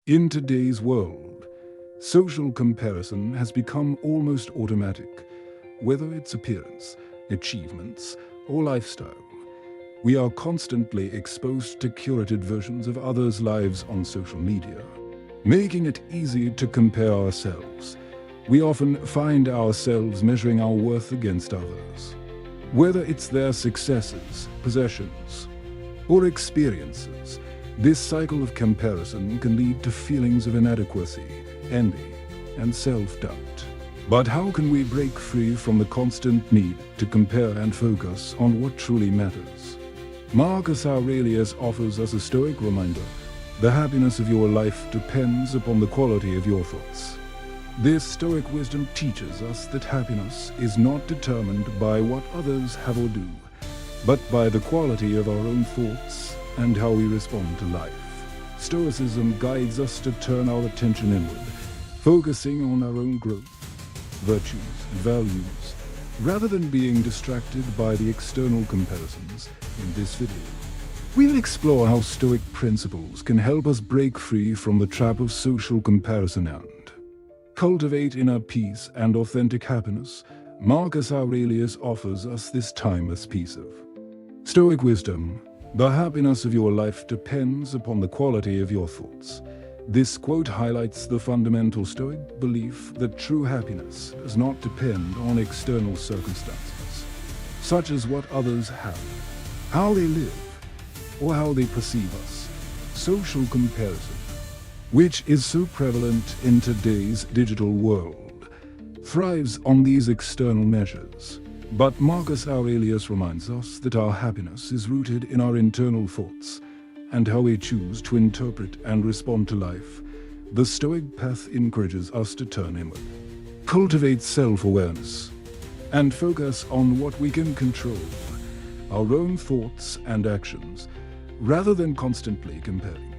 In today's world, social comparison has become almost automatic. Whether it's appearance, achievements, or lifestyle, we are constantly exposed to curated versions of others' lives on social media, making it easy to compare ourselves. We often find ourselves measuring our worth against others. Whether it's their successes, possessions, or experiences, this cycle of comparison can lead to feelings of inadequacy, envy, and self-doubt. But how can we break free from the constant need to compare and focus on what truly matters? Marcus Aurelius offers us a Stoic reminder: the happiness of your life depends upon the quality of your thoughts. This Stoic wisdom teaches us that happiness is not determined by what others have or do, but by the quality of our own thoughts and how we respond to life. Stoicism guides us to turn our attention inward, focusing on our own growth, virtues, and values, rather than being distracted by the external comparisons. In this video, we'll explore how Stoic principles can help us break free from the trap of social comparison and cultivate inner peace and authentic happiness. Marcus Aurelius offers us this timeless piece of Stoic wisdom: the happiness of your life depends upon the quality of your thoughts. This quote highlights the fundamental Stoic belief that true happiness does not depend on external circumstances, such as what others have, how they live, or how they perceive us. Social comparison, which is so prevalent in today's digital world, thrives on these external measures. But Marcus Aurelius reminds us that our happiness is rooted in our internal thoughts and how we choose to interpret and respond to life. The Stoic path encourages us to turn inward, cultivate self-awareness, and focus on what we can control, our own thoughts and actions, rather than constantly comparing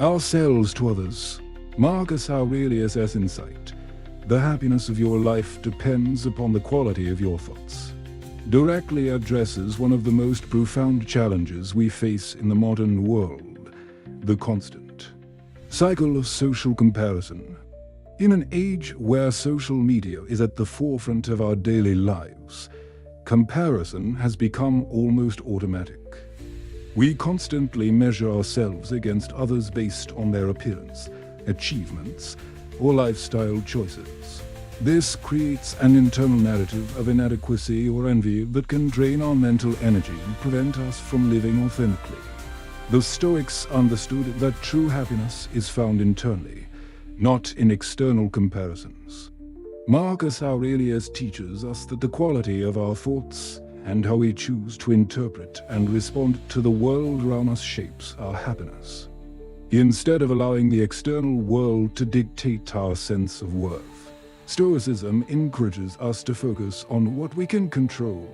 ourselves to others. Marcus Aurelius' insight: the happiness of your life depends upon the quality of your thoughts, directly addresses one of the most profound challenges we face in the modern world: the constant cycle of social comparison. In an age where social media is at the forefront of our daily lives, comparison has become almost automatic. We constantly measure ourselves against others based on their appearance, achievements, or lifestyle choices. This creates an internal narrative of inadequacy or envy that can drain our mental energy and prevent us from living authentically. The Stoics understood that true happiness is found internally, not in external comparisons. Marcus Aurelius teaches us that the quality of our thoughts and how we choose to interpret and respond to the world around us shapes our happiness. Instead of allowing the external world to dictate our sense of worth, Stoicism encourages us to focus on what we can control: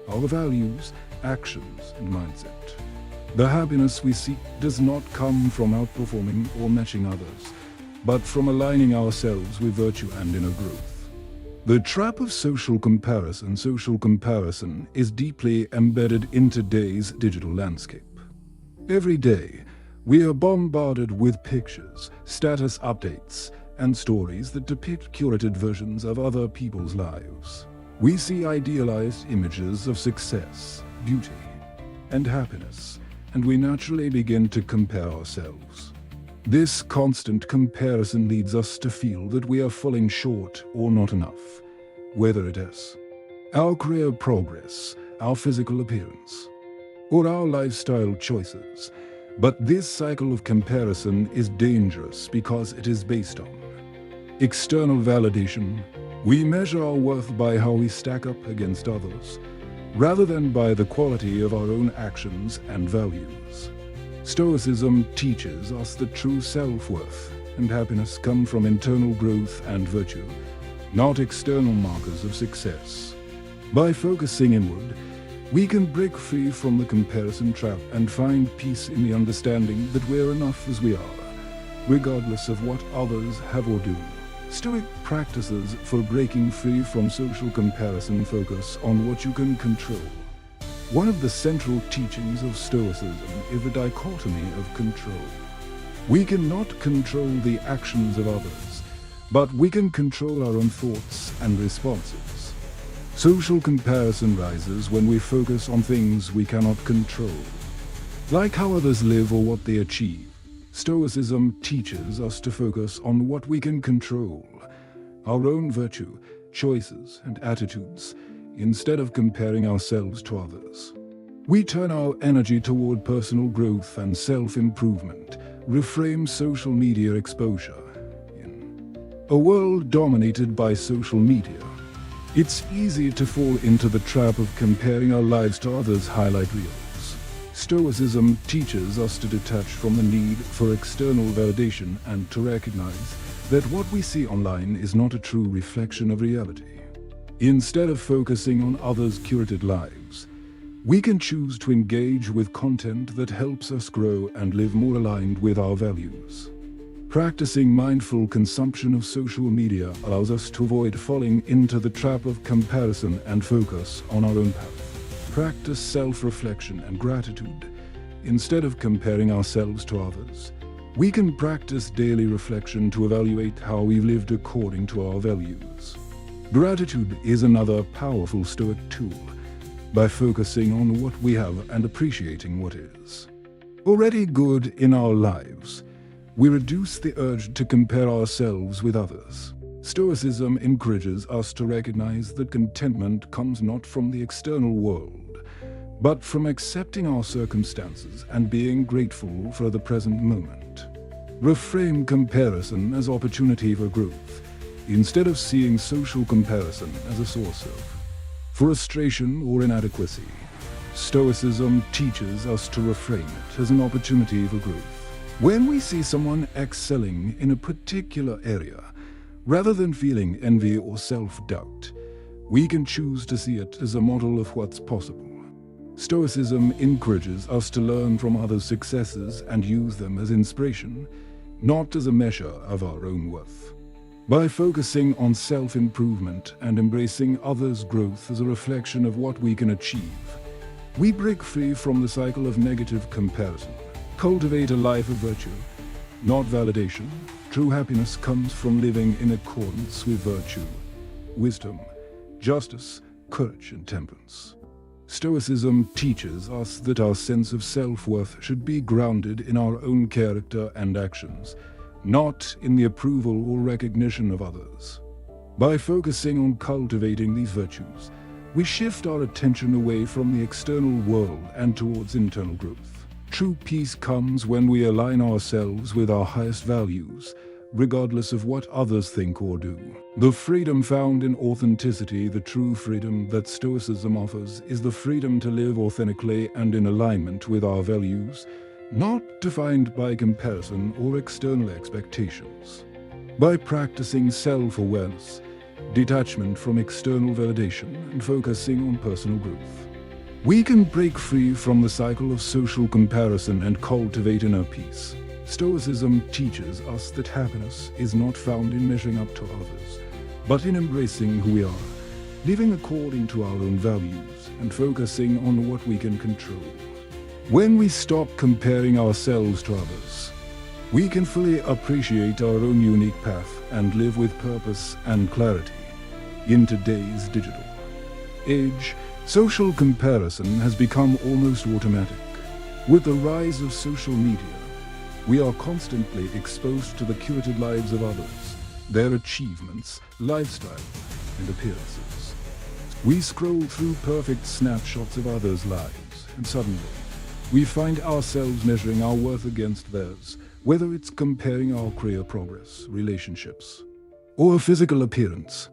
our values, actions, and mindset. The happiness we seek does not come from outperforming or matching others, but from aligning ourselves with virtue and inner growth. The trap of social comparison is deeply embedded in today's digital landscape. Every day, we are bombarded with pictures, status updates, and stories that depict curated versions of other people's lives. We see idealized images of success, beauty, and happiness, and we naturally begin to compare ourselves. This constant comparison leads us to feel that we are falling short or not enough, whether it is our career progress, our physical appearance, or our lifestyle choices. But this cycle of comparison is dangerous because it is based on external validation. We measure our worth by how we stack up against others, rather than by the quality of our own actions and values. Stoicism teaches us that true self-worth and happiness come from internal growth and virtue, not external markers of success. By focusing inward, we can break free from the comparison trap and find peace in the understanding that we're enough as we are, regardless of what others have or do. Stoic practices for breaking free from social comparison focus on what you can control. One of the central teachings of Stoicism is the dichotomy of control. We cannot control the actions of others, but we can control our own thoughts and responses. Social comparison rises when we focus on things we cannot control, like how others live or what they achieve. Stoicism teaches us to focus on what we can control, our own virtue, choices, and attitudes, instead of comparing ourselves to others. We turn our energy toward personal growth and self-improvement, reframe social media exposure. In a world dominated by social media, it's easy to fall into the trap of comparing our lives to others' highlight reels. Stoicism teaches us to detach from the need for external validation and to recognize that what we see online is not a true reflection of reality. Instead of focusing on others' curated lives, we can choose to engage with content that helps us grow and live more aligned with our values. Practicing mindful consumption of social media allows us to avoid falling into the trap of comparison and focus on our own path. Practice self-reflection and gratitude. Instead of comparing ourselves to others, we can practice daily reflection to evaluate how we've lived according to our values. Gratitude is another powerful Stoic tool. By focusing on what we have and appreciating what is already good in our lives, we reduce the urge to compare ourselves with others. Stoicism encourages us to recognize that contentment comes not from the external world, but from accepting our circumstances and being grateful for the present moment. Reframe comparison as opportunity for growth, instead of seeing social comparison as a source of frustration or inadequacy. Stoicism teaches us to reframe it as an opportunity for growth. When we see someone excelling in a particular area, rather than feeling envy or self-doubt, we can choose to see it as a model of what's possible. Stoicism encourages us to learn from others' successes and use them as inspiration, not as a measure of our own worth. By focusing on self-improvement and embracing others' growth as a reflection of what we can achieve, we break free from the cycle of negative comparison. Cultivate a life of virtue, not validation. True happiness comes from living in accordance with virtue, wisdom, justice, courage, and temperance. Stoicism teaches us that our sense of self-worth should be grounded in our own character and actions, not in the approval or recognition of others. By focusing on cultivating these virtues, we shift our attention away from the external world and towards internal growth. True peace comes when we align ourselves with our highest values, regardless of what others think or do. The freedom found in authenticity, the true freedom that Stoicism offers, is the freedom to live authentically and in alignment with our values, not defined by comparison or external expectations. By practicing self-awareness, detachment from external validation, and focusing on personal growth, we can break free from the cycle of social comparison and cultivate inner peace. Stoicism teaches us that happiness is not found in measuring up to others, but in embracing who we are, living according to our own values, and focusing on what we can control. When we stop comparing ourselves to others, we can fully appreciate our own unique path and live with purpose and clarity. In today's digital age, social comparison has become almost automatic. With the rise of social media, we are constantly exposed to the curated lives of others, their achievements, lifestyle, and appearances. We scroll through perfect snapshots of others' lives, and suddenly, we find ourselves measuring our worth against theirs, whether it's comparing our career progress, relationships, or physical appearance.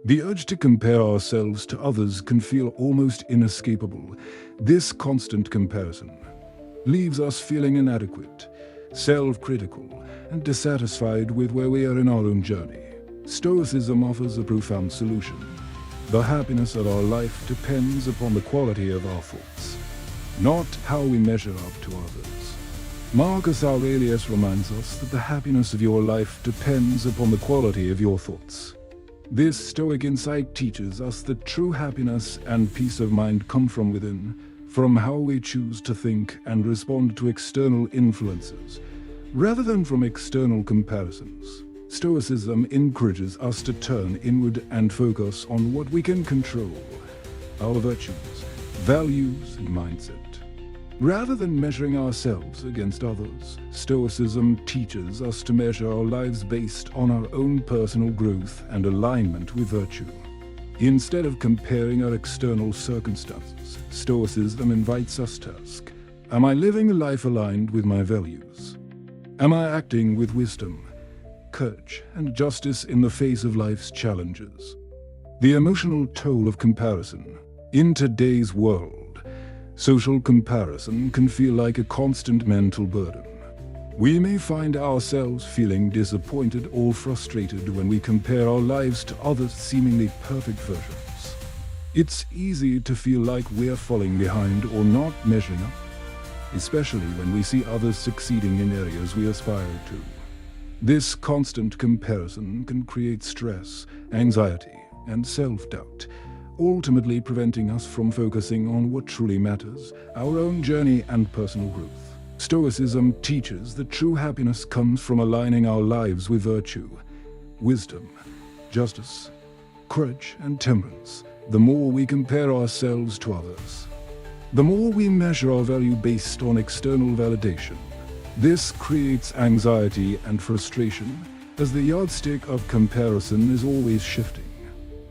The urge to compare ourselves to others can feel almost inescapable. This constant comparison leaves us feeling inadequate, self-critical, and dissatisfied with where we are in our own journey. Stoicism offers a profound solution. The happiness of our life depends upon the quality of our thoughts, not how we measure up to others. Marcus Aurelius reminds us that the happiness of your life depends upon the quality of your thoughts. This Stoic insight teaches us that true happiness and peace of mind come from within, from how we choose to think and respond to external influences, Rather than from external comparisons, Stoicism encourages us to turn inward and focus on what we can control, our virtues, values, and mindset. Rather than measuring ourselves against others, Stoicism teaches us to measure our lives based on our own personal growth and alignment with virtue. Instead of comparing our external circumstances, Stoicism invites us to ask, am I living a life aligned with my values? Am I acting with wisdom, courage, and justice in the face of life's challenges? The emotional toll of comparison. In today's world, social comparison can feel like a constant mental burden. We may find ourselves feeling disappointed or frustrated when we compare our lives to others' seemingly perfect versions. It's easy to feel like we're falling behind or not measuring up, especially when we see others succeeding in areas we aspire to. This constant comparison can create stress, anxiety, and self-doubt, ultimately preventing us from focusing on what truly matters, our own journey and personal growth. Stoicism teaches that true happiness comes from aligning our lives with virtue, wisdom, justice, courage, and temperance. The more we compare ourselves to others, the more we measure our value based on external validation. This creates anxiety and frustration, as the yardstick of comparison is always shifting.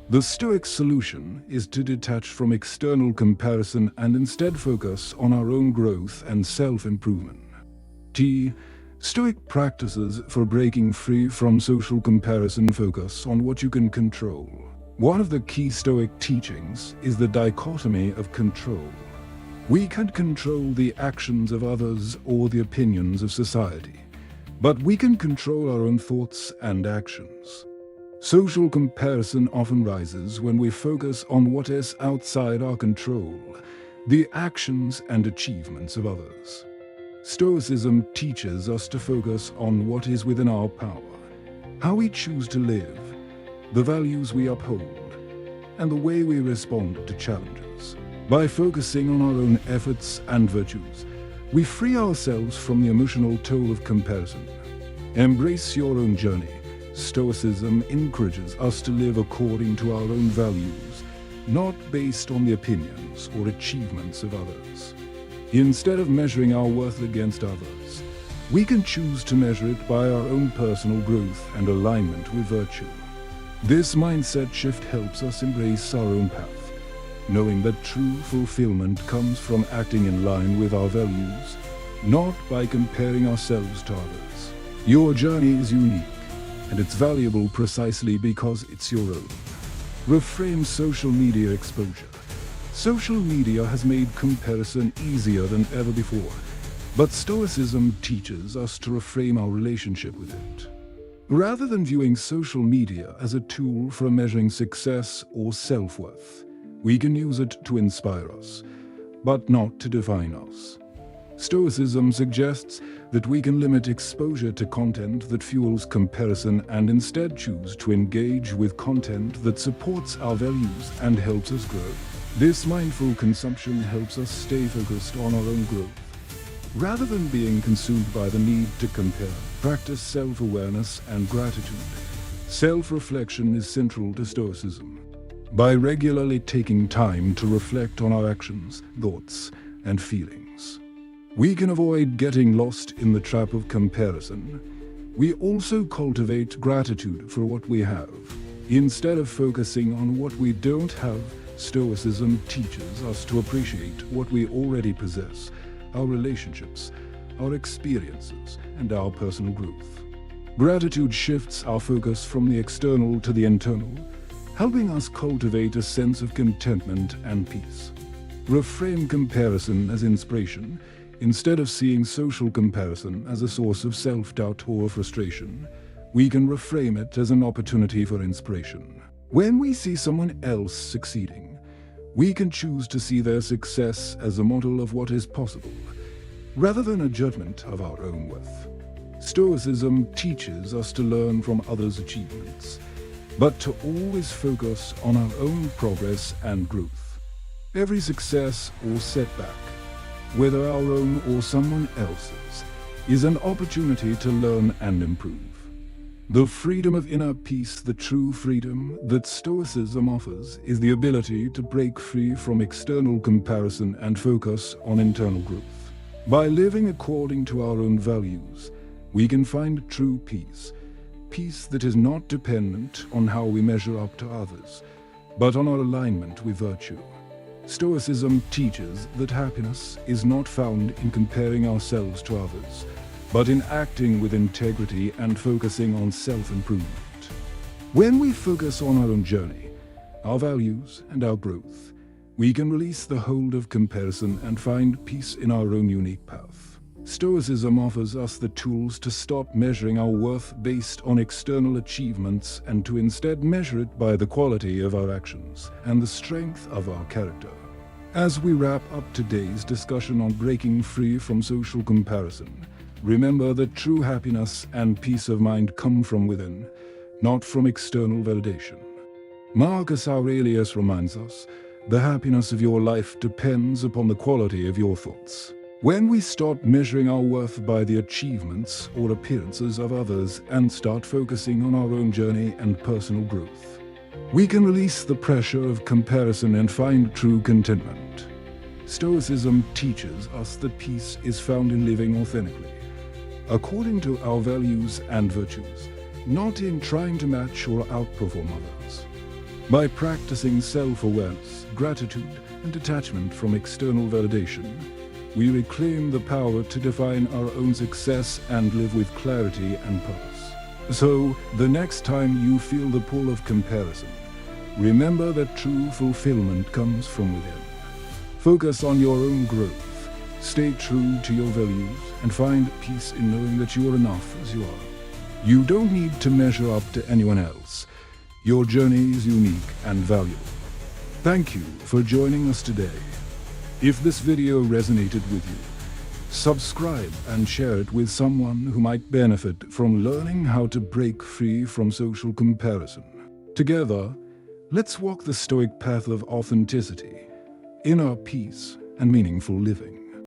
The Stoic solution is to detach from external comparison and instead focus on our own growth and self-improvement. Stoic practices for breaking free from social comparison focus on what you can control. One of the key Stoic teachings is the dichotomy of control. We can't control the actions of others or the opinions of society, but we can control our own thoughts and actions. Social comparison often rises when we focus on what is outside our control, the actions and achievements of others. Stoicism teaches us to focus on what is within our power, how we choose to live, the values we uphold, and the way we respond to challenges. By focusing on our own efforts and virtues, we free ourselves from the emotional toll of comparison. Embrace your own journey. Stoicism encourages us to live according to our own values, not based on the opinions or achievements of others. Instead of measuring our worth against others, we can choose to measure it by our own personal growth and alignment with virtue. This mindset shift helps us embrace our own path, knowing that true fulfillment comes from acting in line with our values, not by comparing ourselves to others. Your journey is unique, and it's valuable precisely because it's your own. Reframe social media exposure. Social media has made comparison easier than ever before, but Stoicism teaches us to reframe our relationship with it. Rather than viewing social media as a tool for measuring success or self-worth, we can use it to inspire us, but not to define us. Stoicism suggests that we can limit exposure to content that fuels comparison and instead choose to engage with content that supports our values and helps us grow. This mindful consumption helps us stay focused on our own growth. Rather than being consumed by the need to compare, practice self-awareness and gratitude. Self-reflection is central to Stoicism. By regularly taking time to reflect on our actions, thoughts, and feelings, we can avoid getting lost in the trap of comparison. We also cultivate gratitude for what we have. Instead of focusing on what we don't have, Stoicism teaches us to appreciate what we already possess, our relationships, our experiences, and our personal growth. Gratitude shifts our focus from the external to the internal, helping us cultivate a sense of contentment and peace. Reframe comparison as inspiration. Instead of seeing social comparison as a source of self-doubt or frustration, we can reframe it as an opportunity for inspiration. When we see someone else succeeding, we can choose to see their success as a model of what is possible, rather than a judgment of our own worth. Stoicism teaches us to learn from others' achievements, but to always focus on our own progress and growth. Every success or setback, whether our own or someone else's, is an opportunity to learn and improve. The freedom of inner peace, the true freedom that Stoicism offers, is the ability to break free from external comparison and focus on internal growth. By living according to our own values, we can find true peace, peace that is not dependent on how we measure up to others, but on our alignment with virtue. Stoicism teaches that happiness is not found in comparing ourselves to others, but in acting with integrity and focusing on self-improvement. When we focus on our own journey, our values and our growth, we can release the hold of comparison and find peace in our own unique path. Stoicism offers us the tools to stop measuring our worth based on external achievements and to instead measure it by the quality of our actions and the strength of our character. As we wrap up today's discussion on breaking free from social comparison, remember that true happiness and peace of mind come from within, not from external validation. Marcus Aurelius reminds us, the happiness of your life depends upon the quality of your thoughts. When we stop measuring our worth by the achievements or appearances of others and start focusing on our own journey and personal growth, we can release the pressure of comparison and find true contentment. Stoicism teaches us that peace is found in living authentically, according to our values and virtues, not in trying to match or outperform others. By practicing self-awareness, gratitude, and detachment from external validation, we reclaim the power to define our own success and live with clarity and purpose. So, the next time you feel the pull of comparison, remember that true fulfillment comes from within. Focus on your own growth. Stay true to your values and find peace in knowing that you are enough as you are. You don't need to measure up to anyone else. Your journey is unique and valuable. Thank you for joining us today. If this video resonated with you, subscribe and share it with someone who might benefit from learning how to break free from social comparison. Together, let's walk the Stoic path of authenticity, inner peace, and meaningful living.